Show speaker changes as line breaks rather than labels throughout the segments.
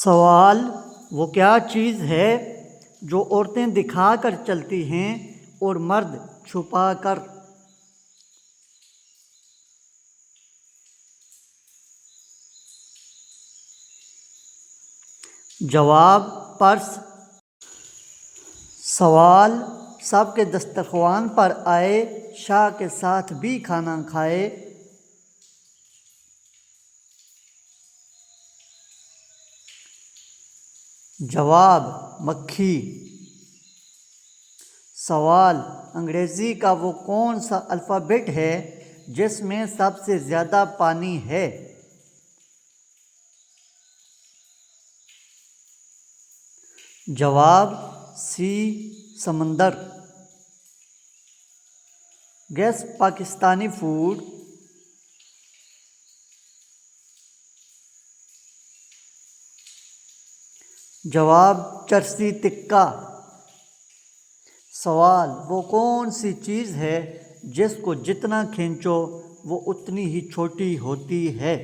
سوال: وہ کیا چیز ہے جو عورتیں دکھا کر چلتی ہیں اور مرد چھپا کر؟ جواب: پرس۔ سوال: سب کے دسترخوان پر آئے، شاہ کے ساتھ بھی کھانا کھائے؟ جواب: مکھی۔ سوال: انگریزی کا وہ کون سا الفابیٹ ہے جس میں سب سے زیادہ پانی ہے؟ جواب: سی، سمندر۔ Guess Pakistani food. جواب: چرسی ٹکا۔ سوال: وہ کون سی چیز ہے جس کو جتنا کھینچو وہ اتنی ہی چھوٹی ہوتی ہے؟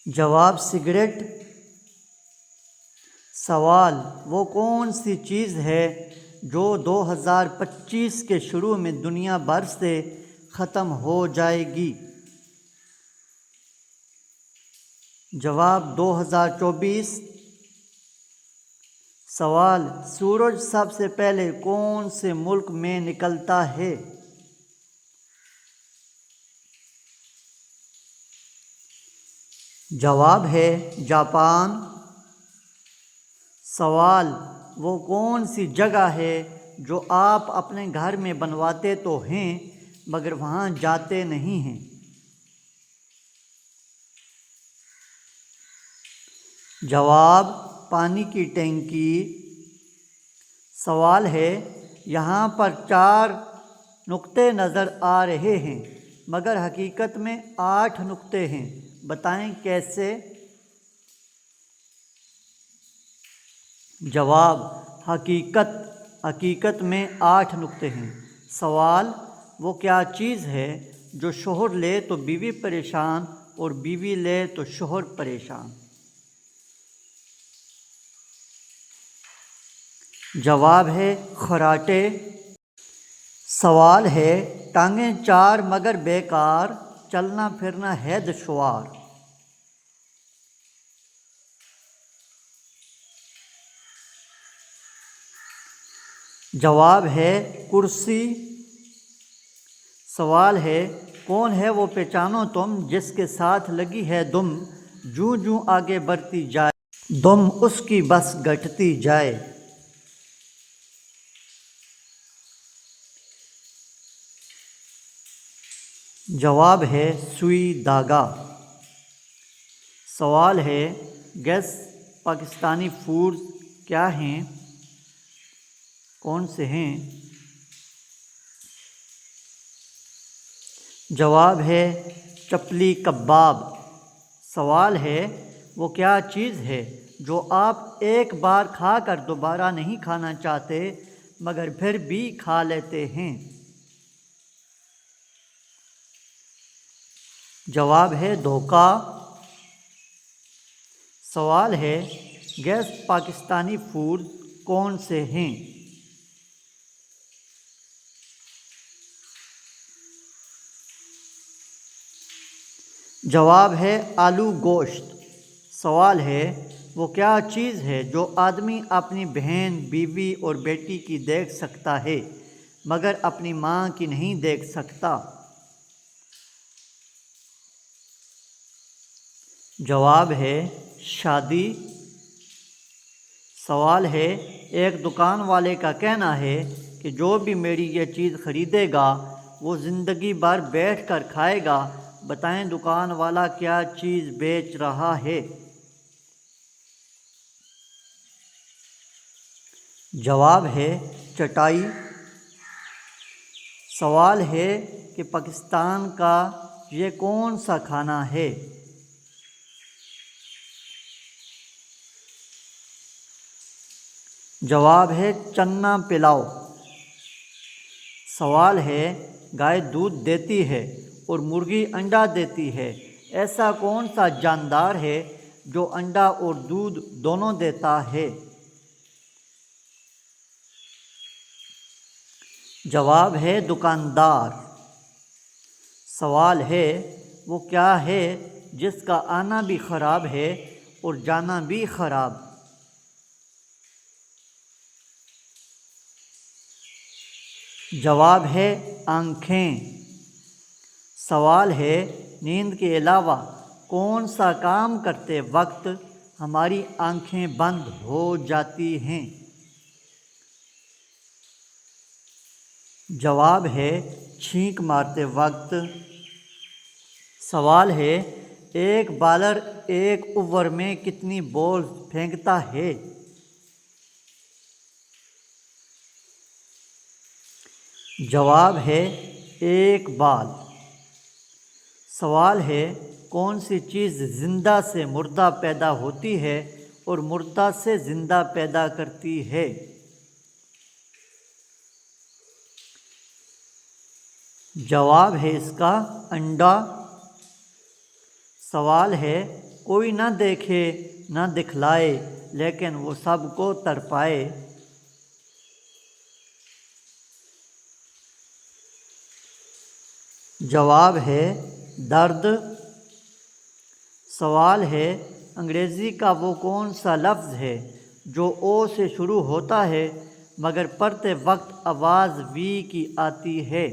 جواب: سگریٹ۔ سوال: وہ کون سی چیز ہے جو 2025 کے شروع میں دنیا بھر سے ختم ہو جائے گی؟ جواب: 2024۔ سوال: سورج سب سے پہلے کون سے ملک میں نکلتا ہے؟ جواب ہے جاپان۔ سوال: وہ کون سی جگہ ہے جو آپ اپنے گھر میں بنواتے تو ہیں مگر وہاں جاتے نہیں ہیں؟ جواب: پانی کی ٹینکی۔ سوال ہے: یہاں پر 4 نقطے نظر آ رہے ہیں مگر حقیقت میں 8 نقطے ہیں، بتائیں کیسے؟ جواب: حقیقت میں 8 نقطے ہیں۔ سوال: وہ کیا چیز ہے جو شوہر لے تو بیوی پریشان اور بیوی لے تو شوہر پریشان؟ جواب ہے خراٹے۔ سوال ہے: ٹانگیں 4 مگر بیکار، چلنا پھرنا ہے دشوار؟ جواب ہے کرسی۔ سوال ہے: کون ہے وہ پہچانو تم جس کے ساتھ لگی ہے دم، جوں جوں آگے بڑھتی جائے دم اس کی بس گھٹتی جائے؟ جواب ہے سوئی دھاگا۔ سوال ہے: گیس پاکستانی فوڈز کیا ہیں؟ کون سے ہیں؟ جواب ہے چپلی کباب۔ سوال ہے: وہ کیا چیز ہے جو آپ ایک بار کھا کر دوبارہ نہیں کھانا چاہتے مگر پھر بھی کھا لیتے ہیں؟ جواب ہے دھوکہ۔ سوال ہے: گیس پاکستانی فوڈز کون سے ہیں؟ جواب ہے آلو گوشت۔ سوال ہے: وہ کیا چیز ہے جو آدمی اپنی بہن، بیوی اور بیٹی کی دیکھ سکتا ہے مگر اپنی ماں کی نہیں دیکھ سکتا؟ جواب ہے شادی۔ سوال ہے: ایک دکان والے کا کہنا ہے کہ جو بھی میری یہ چیز خریدے گا وہ زندگی بھر بیٹھ کر کھائے گا، بتائیں دکان والا کیا چیز بیچ رہا ہے؟ جواب ہے چٹائی۔ سوال ہے کہ پاکستان کا یہ کون سا کھانا ہے؟ جواب ہے چنا پلاؤ۔ سوال ہے: گائے دودھ دیتی ہے اور مرغی انڈا دیتی ہے، ایسا کون سا جاندار ہے جو انڈا اور دودھ دونوں دیتا ہے؟ جواب ہے دکاندار۔ سوال ہے وہ کیا ہے جس کا آنا بھی خراب ہے اور جانا بھی خراب؟ جواب ہے آنکھیں۔ سوال ہے نیند کے علاوہ کون سا کام کرتے وقت ہماری آنکھیں بند ہو جاتی ہیں؟ جواب ہے چھینک مارتے وقت۔ سوال ہے ایک بالر ایک اوور میں کتنی بال پھینکتا ہے؟ جواب ہے ایک بال۔ سوال ہے کون سی چیز زندہ سے مردہ پیدا ہوتی ہے اور مردہ سے زندہ پیدا کرتی ہے؟ جواب ہے اس کا انڈا۔ سوال ہے کوئی نہ دیکھے نہ دکھلائے لیکن وہ سب کو تڑپائے۔ جواب ہے درد۔ سوال ہے انگریزی کا وہ کون سا لفظ ہے جو او سے شروع ہوتا ہے مگر پڑھتے وقت آواز وی کی آتی ہے؟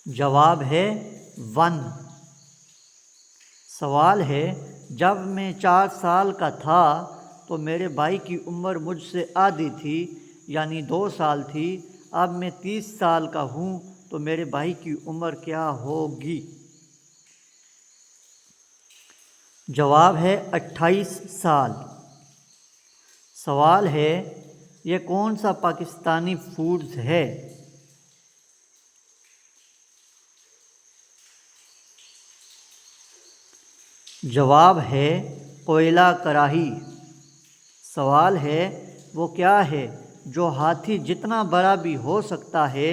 جواب ہے ون۔ سوال ہے جب میں 4 سال کا تھا تو میرے بھائی کی عمر مجھ سے آدھی تھی یعنی 2 سال تھی۔ اب میں 30 سال کا ہوں تو میرے بھائی کی عمر کیا ہوگی؟ جواب ہے 28 سال۔ سوال ہے یہ کون سا پاکستانی فوڈز ہے؟ جواب ہے کوئلہ کڑاہی۔ سوال ہے وہ کیا ہے جو ہاتھی جتنا بڑا بھی ہو سکتا ہے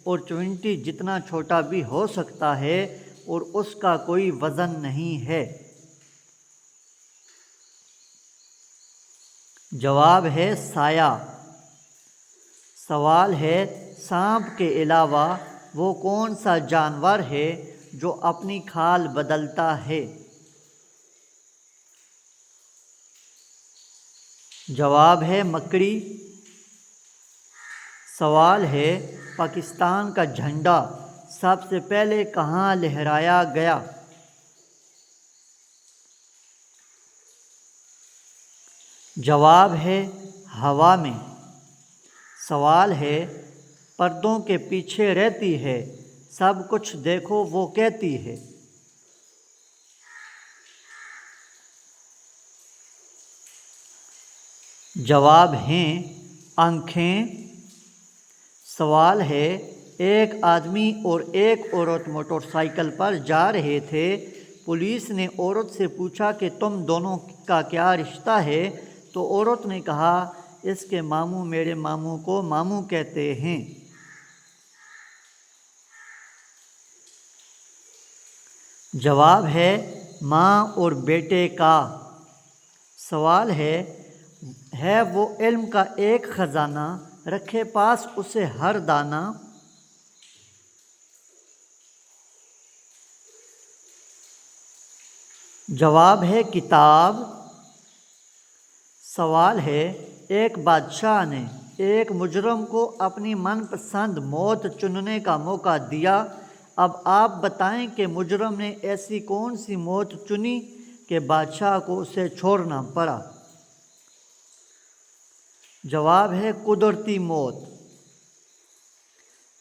اور چونٹی جتنا چھوٹا بھی ہو سکتا ہے اور اس کا کوئی وزن نہیں ہے؟ جواب ہے سایہ۔ سوال ہے سانپ کے علاوہ وہ کون سا جانور ہے جو اپنی کھال بدلتا ہے؟ جواب ہے مکڑی۔ سوال ہے پاکستان کا جھنڈا سب سے پہلے کہاں لہرایا گیا؟ جواب ہے ہوا میں۔ سوال ہے پردوں کے پیچھے رہتی ہے سب کچھ دیکھو وہ کہتی ہے؟ جواب ہیں آنکھیں۔ سوال ہے ایک آدمی اور ایک عورت موٹر سائیکل پر جا رہے تھے۔ پولیس نے عورت سے پوچھا کہ تم دونوں کا کیا رشتہ ہے؟ تو عورت نے کہا اس کے ماموں میرے ماموں کو ماموں کہتے ہیں۔ جواب ہے ماں اور بیٹے کا۔ سوال ہے وہ علم کا ایک خزانہ رکھے پاس اسے ہر دانہ؟ جواب ہے کتاب۔ سوال ہے ایک بادشاہ نے ایک مجرم کو اپنی من پسند موت چننے کا موقع دیا۔ اب آپ بتائیں کہ مجرم نے ایسی کون سی موت چنی کہ بادشاہ کو اسے چھوڑنا پڑا؟ جواب ہے قدرتی موت۔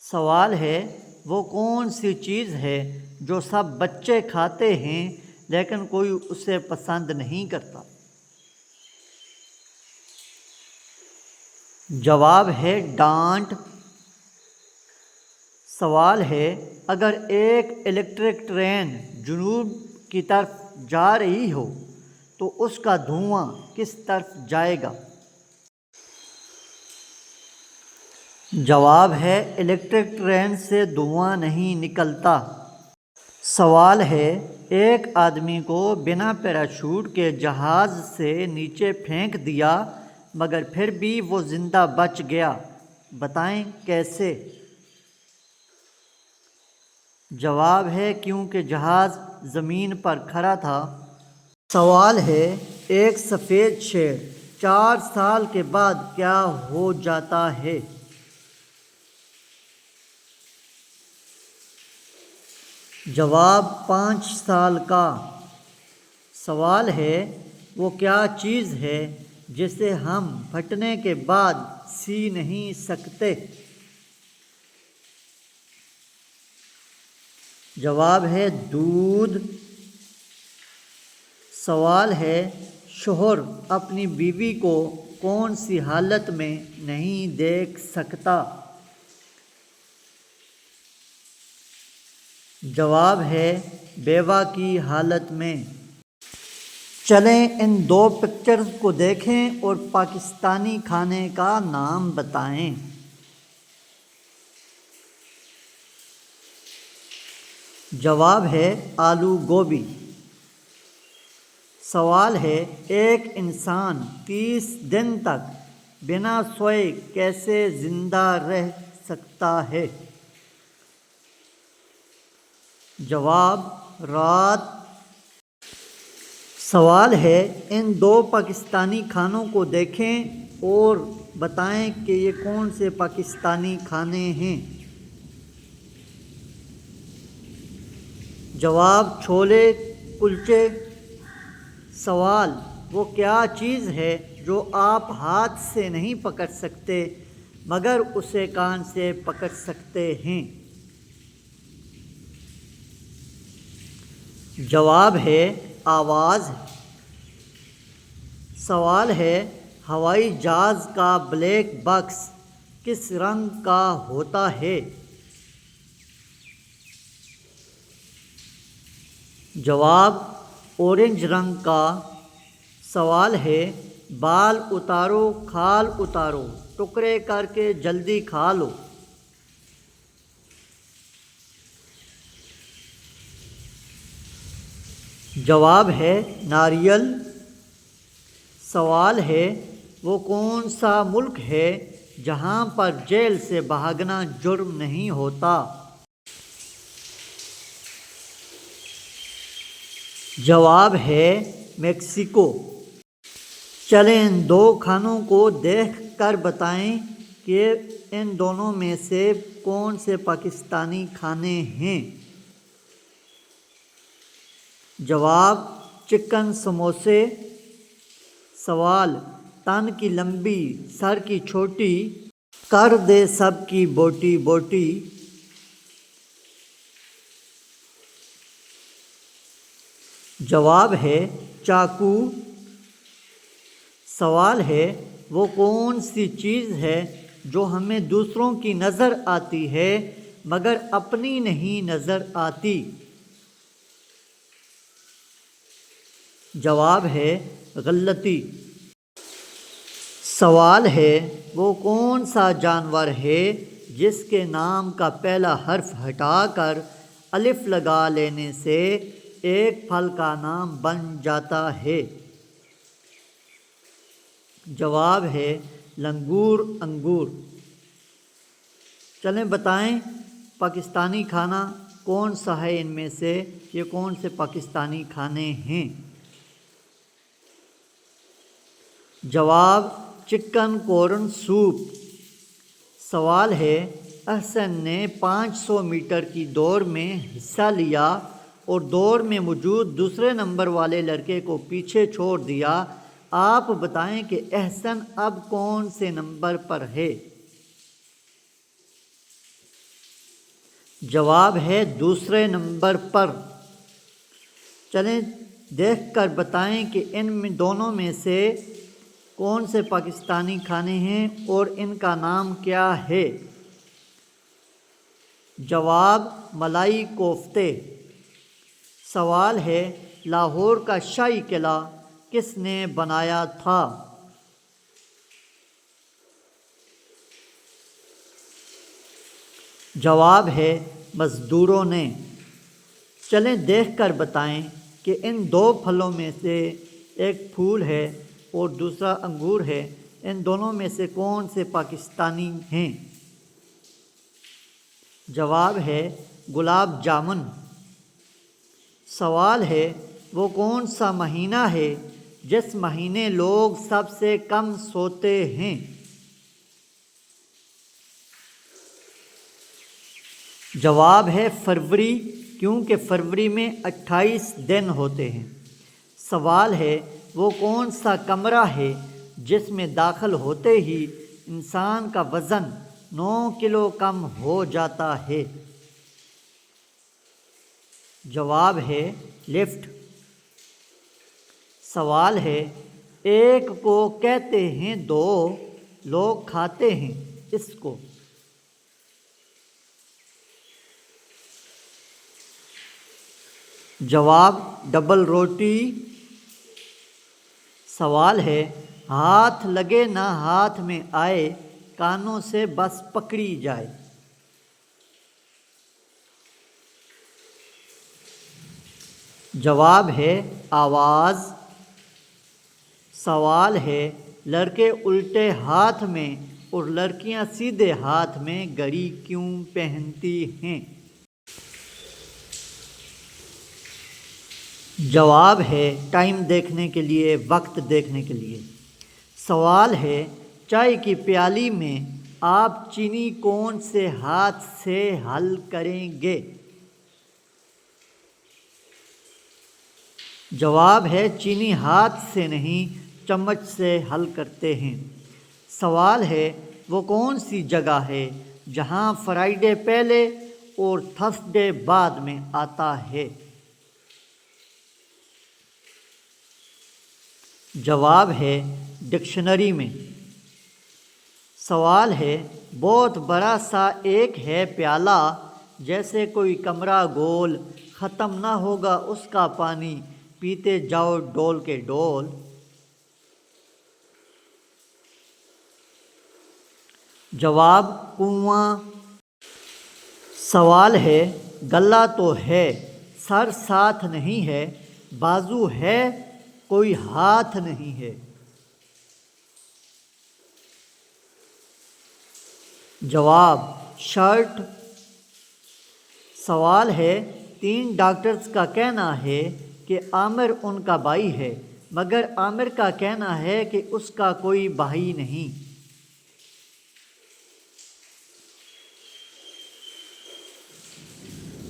سوال ہے وہ کون سی چیز ہے جو سب بچے کھاتے ہیں لیکن کوئی اسے پسند نہیں کرتا؟ جواب ہے ڈانٹ۔ سوال ہے اگر ایک الیکٹرک ٹرین جنوب کی طرف جا رہی ہو تو اس کا دھواں کس طرف جائے گا؟ جواب ہے الیکٹرک ٹرین سے دھواں نہیں نکلتا۔ سوال ہے ایک آدمی کو بنا پیراشوٹ کے جہاز سے نیچے پھینک دیا مگر پھر بھی وہ زندہ بچ گیا، بتائیں کیسے؟ جواب ہے کیونکہ جہاز زمین پر کھڑا تھا۔ سوال ہے ایک سفید شیر 4 سال کے بعد کیا ہو جاتا ہے؟ جواب 5 سال کا۔ سوال ہے وہ کیا چیز ہے جسے ہم پھٹنے کے بعد سی نہیں سکتے؟ جواب ہے دودھ۔ سوال ہے شوہر اپنی بیوی کو کون سی حالت میں نہیں دیکھ سکتا؟ جواب ہے بیوہ کی حالت میں۔ چلیں ان 2 پکچرز کو دیکھیں اور پاکستانی کھانے کا نام بتائیں۔ جواب ہے آلو گوبھی۔ سوال ہے ایک انسان 30 دن تک بنا سوئے کیسے زندہ رہ سکتا ہے؟ جواب رات۔ سوال ہے ان 2 پاکستانی کھانوں کو دیکھیں اور بتائیں کہ یہ کون سے پاکستانی کھانے ہیں؟ جواب چھولے کلچے۔ سوال وہ کیا چیز ہے جو آپ ہاتھ سے نہیں پکڑ سکتے مگر اسے کان سے پکڑ سکتے ہیں؟ جواب ہے آواز۔ سوال ہے ہوائی جہاز کا بلیک باکس کس رنگ کا ہوتا ہے؟ جواب اورنج رنگ کا۔ سوال ہے بال اتارو کھال اتارو ٹکڑے کر کے جلدی کھا لو۔ جواب ہے ناریل۔ سوال ہے وہ کون سا ملک ہے جہاں پر جیل سے بھاگنا جرم نہیں ہوتا؟ جواب ہے میکسیکو۔ چلیں ان 2 کھانوں کو دیکھ کر بتائیں کہ ان دونوں میں سے کون سے پاکستانی کھانے ہیں؟ جواب چکن سموسے۔ سوال تن کی لمبی سر کی چھوٹی کر دے سب کی بوٹی بوٹی۔ جواب ہے چاقو۔ سوال ہے وہ کون سی چیز ہے جو ہمیں دوسروں کی نظر آتی ہے مگر اپنی نہیں نظر آتی؟ جواب ہے غلطی۔ سوال ہے وہ کون سا جانور ہے جس کے نام کا پہلا حرف ہٹا کر الف لگا لینے سے ایک پھل کا نام بن جاتا ہے؟ جواب ہے لنگور انگور۔ چلیں بتائیں پاکستانی کھانا کون سا ہے ان میں سے، یہ کون سے پاکستانی کھانے ہیں؟ جواب چکن کورن سوپ۔ سوال ہے احسن نے 500 میٹر کی دوڑ میں حصہ لیا اور دوڑ میں موجود دوسرے نمبر والے لڑکے کو پیچھے چھوڑ دیا، آپ بتائیں کہ احسن اب کون سے نمبر پر ہے؟ جواب ہے دوسرے نمبر پر۔ چلیں دیکھ کر بتائیں کہ ان دونوں میں سے کون سے پاکستانی کھانے ہیں اور ان کا نام کیا ہے؟ جواب ملائی کوفتے۔ سوال ہے لاہور کا شاہی قلعہ کس نے بنایا تھا؟ جواب ہے مزدوروں نے۔ چلیں دیکھ کر بتائیں کہ ان دو پھلوں میں سے ایک پھول ہے اور دوسرا انگور ہے، ان دونوں میں سے کون سے پاکستانی ہیں؟ جواب ہے گلاب جامن۔ سوال ہے وہ کون سا مہینہ ہے جس مہینے لوگ سب سے کم سوتے ہیں؟ جواب ہے فروری، کیونکہ فروری میں 28 دن ہوتے ہیں۔ سوال ہے وہ کون سا کمرہ ہے جس میں داخل ہوتے ہی انسان کا وزن 9 کلو کم ہو جاتا ہے؟ جواب ہے لفٹ۔ سوال ہے ایک کو کہتے ہیں دو، لوگ کھاتے ہیں اس کو؟ جواب ڈبل روٹی۔ سوال ہے ہاتھ لگے نہ ہاتھ میں آئے، کانوں سے بس پکڑی جائے؟ جواب ہے آواز۔ سوال ہے لڑکے الٹے ہاتھ میں اور لڑکیاں سیدھے ہاتھ میں گھڑی کیوں پہنتی ہیں؟ جواب ہے ٹائم دیکھنے کے لیے، وقت دیکھنے کے لیے۔ سوال ہے چائے کی پیالی میں آپ چینی کون سے ہاتھ سے حل کریں گے؟ جواب ہے چینی ہاتھ سے نہیں، چمچ سے حل کرتے ہیں۔ سوال ہے وہ کون سی جگہ ہے جہاں فرائیڈے پہلے اور تھرسڈے بعد میں آتا ہے؟ جواب ہے ڈکشنری میں۔ سوال ہے بہت بڑا سا ایک ہے پیالہ، جیسے کوئی کمرہ گول، ختم نہ ہوگا اس کا پانی، پیتے جاؤ ڈول کے ڈول؟ جواب کنواں۔ سوال ہے گلا تو ہے، سر ساتھ نہیں ہے، بازو ہے کوئی ہاتھ نہیں ہے؟ جواب شرٹ۔ سوال ہے 3 ڈاکٹرز کا کہنا ہے کہ عامر ان کا بھائی ہے، مگر عامر کا کہنا ہے کہ اس کا کوئی بھائی نہیں۔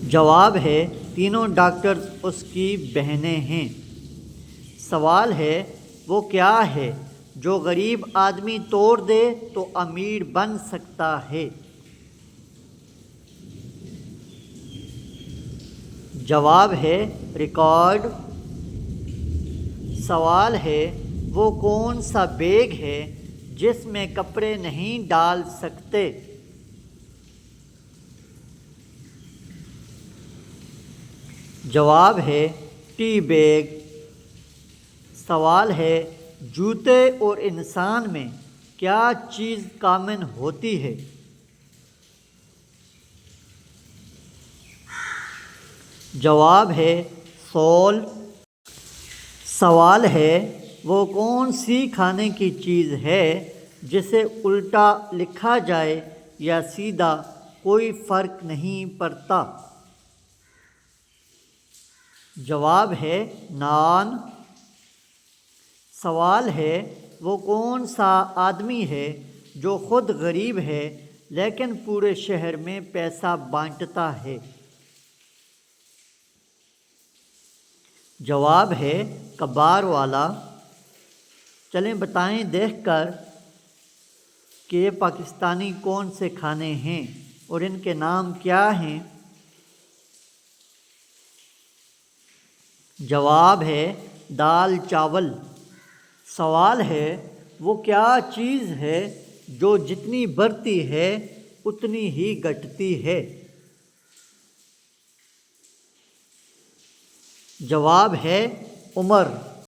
جواب ہے تینوں ڈاکٹرز اس کی بہنیں ہیں۔ سوال ہے وہ کیا ہے جو غریب آدمی توڑ دے تو امیر بن سکتا ہے؟ جواب ہے ریکارڈ۔ سوال ہے وہ کون سا بیگ ہے جس میں کپڑے نہیں ڈال سکتے؟ جواب ہے ٹی بیگ۔ سوال ہے جوتے اور انسان میں کیا چیز کامن ہوتی ہے؟ جواب ہے سول۔ سوال ہے وہ کون سی کھانے کی چیز ہے جسے الٹا لکھا جائے یا سیدھا کوئی فرق نہیں پڑتا؟ جواب ہے نان۔ سوال ہے وہ کون سا آدمی ہے جو خود غریب ہے لیکن پورے شہر میں پیسہ بانٹتا ہے؟ جواب ہے کبار والا۔ چلیں بتائیں دیکھ کر کہ یہ پاکستانی کون سے کھانے ہیں اور ان کے نام کیا ہیں؟ جواب ہے دال چاول۔ سوال ہے وہ کیا چیز ہے جو جتنی بڑھتی ہے اتنی ہی گھٹتی ہے؟ جواب ہے عمر۔